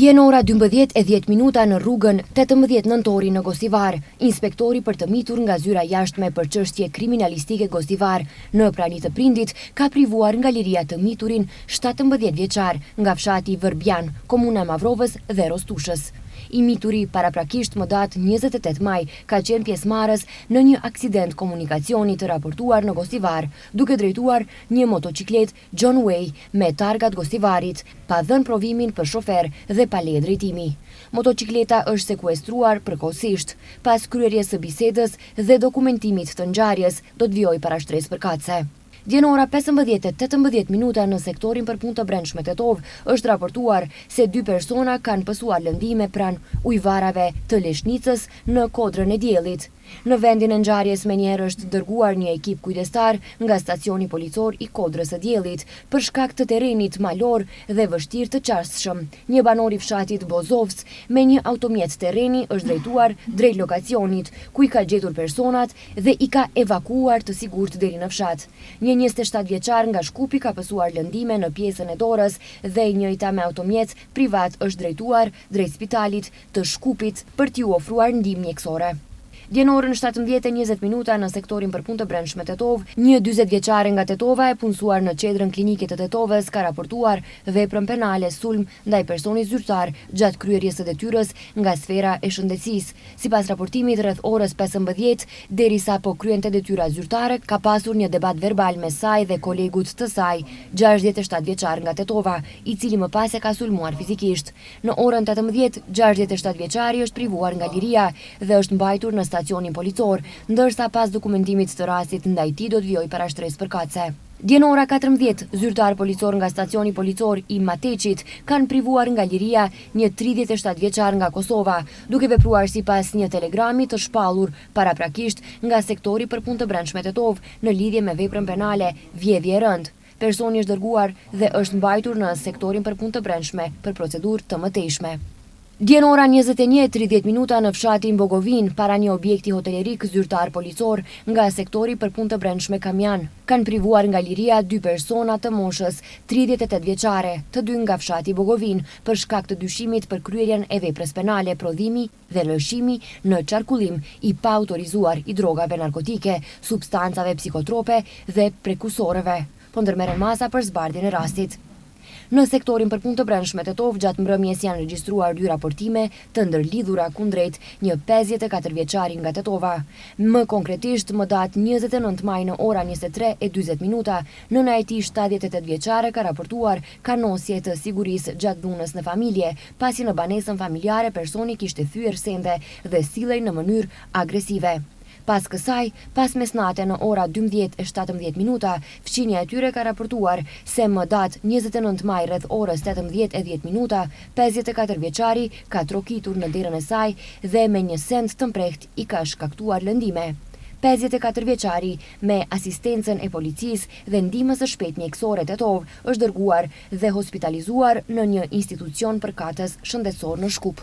Dje në ora 12:10 në rrugën 18 nëntori në Gostivar, inspektori për të mitur nga zyra jashtme për çështje kriminalistike Gostivar në prani të prindit ka privuar nga liria të miturin 17 vjeçar nga fshati Vërbjan, komuna Mavrovës dhe Rostushës. I mituri paraprakisht më datë 28 maj ka qenë pjesëmarrës në një aksident komunikacioni të raportuar në Gostivar, duke drejtuar një motociklet John Way me targat Gostivarit, pa dhënë provimin për shofer dhe pa leje drejtimi. Motocikleta është sekuestruar përkohësisht. Pas kryerjes së bisedës dhe dokumentimit të ngjarjes, do të vijojë para shtresë përkatëse. Dje në ora 15:18 në sektorin për punë të brendshme Tetov është raportuar se 2 persona kanë pësuar lëndime pranë ujvarave të Leshnicës në Kodrën e Diellit. Në vendin e ngjarjes menjëherë është dërguar një ekip kujdestar nga stacioni policor i Kodrës së Diellit për shkak të terrenit malor dhe vështirë të qasshëm. Një banor i fshatit Bozovc me një automjet terreni është drejtuar drejt lokacionit ku i ka gjetur personat dhe i ka evakuuar të sigurt deri në fshat. Një 27 vjeçar nga Shkupi ka pësuar lëndime në pjesën e dorës dhe i njëjta me automjet privat është drejtuar drejt spitalit të Shkupit për t'iu ofruar ndihmë mjekësore. Dje në orën 17:20 në sektorin për punë të brendshme Tetov, një 40 vjeçare nga Tetova e punësuar në qendrën klinike të Tetovës ka raportuar veprën penale sulm ndaj personit zyrtar gjatë kryerjes së detyrës nga sfera e shëndetësisë. Sipas raportimit, rreth orës 15 derisa po kryente detyra zyrtare, ka pasur një debat verbal me saj dhe kolegut të saj, 67 vjeçar nga Tetova, i cili më pas e ka sulmuar fizikisht. Në orën 18, 67 vjeçari është privuar nga liria dhe është mbajtur në stacionin policor, ndërsa pas dokumentimit të rastit ndaj tij do të vijojë para shtresë përkatëse. Dje në ora 14, zyrtar policor nga stacioni policor i Mateqit kanë privuar nga liria një 37 vjeçar nga Kosova, duke vepruar sipas një telegrami të shpallur paraprakisht nga sektori për punë të brendshme Tetov në lidhje me veprën penale vjedhje e rënd. Personi është dërguar dhe është mbajtur në sektorin për punë të brendshme për procedurë të mëtejshme. Dje në ora 21:30 në fshatin Bogovin, para një objekti hotelerik zyrtar policor nga sektori për punë të brendshme Kamjan, kanë privuar nga liria 2 persona të moshës 38 vjeçare, të dy nga fshati Bogovin, për shkak të dyshimit për kryerjen e veprës penale, prodhimi dhe lëshimi në qarkullim i pa autorizuar i drogave narkotike, substancave psikotrope dhe prekursorëve. Po ndërmerren masa për zbardhjen e rastit. Në sektorin për punë të brendshme Tetov, gjatë mbrëmjes janë regjistruar 2 raportime të ndërlidhura kundrejt një 54 vjeçari nga Tetova. Më konkretisht, më datë 29 maj në ora 23:40, nëna e tij 78 vjeçare ka raportuar kanosje të sigurisë gjatë dhunës në familje, pasi në banesën familjare personi kishte thyer sende dhe sillej në mënyrë agresive. Pas kësaj, pas mesnate në ora 12:17, fqinja e tyre ka raportuar se më datë 29 maj rreth orës 18:10, 54 vjeçari ka trokitur në derën e saj dhe me një send të mprehtë i ka shkaktuar lëndime. 54 vjeçari me asistencën e policisë dhe ndihmës së shpejtë mjekësore Tetov është dërguar dhe hospitalizuar në një institucion përkatës shëndetësor në Shkup.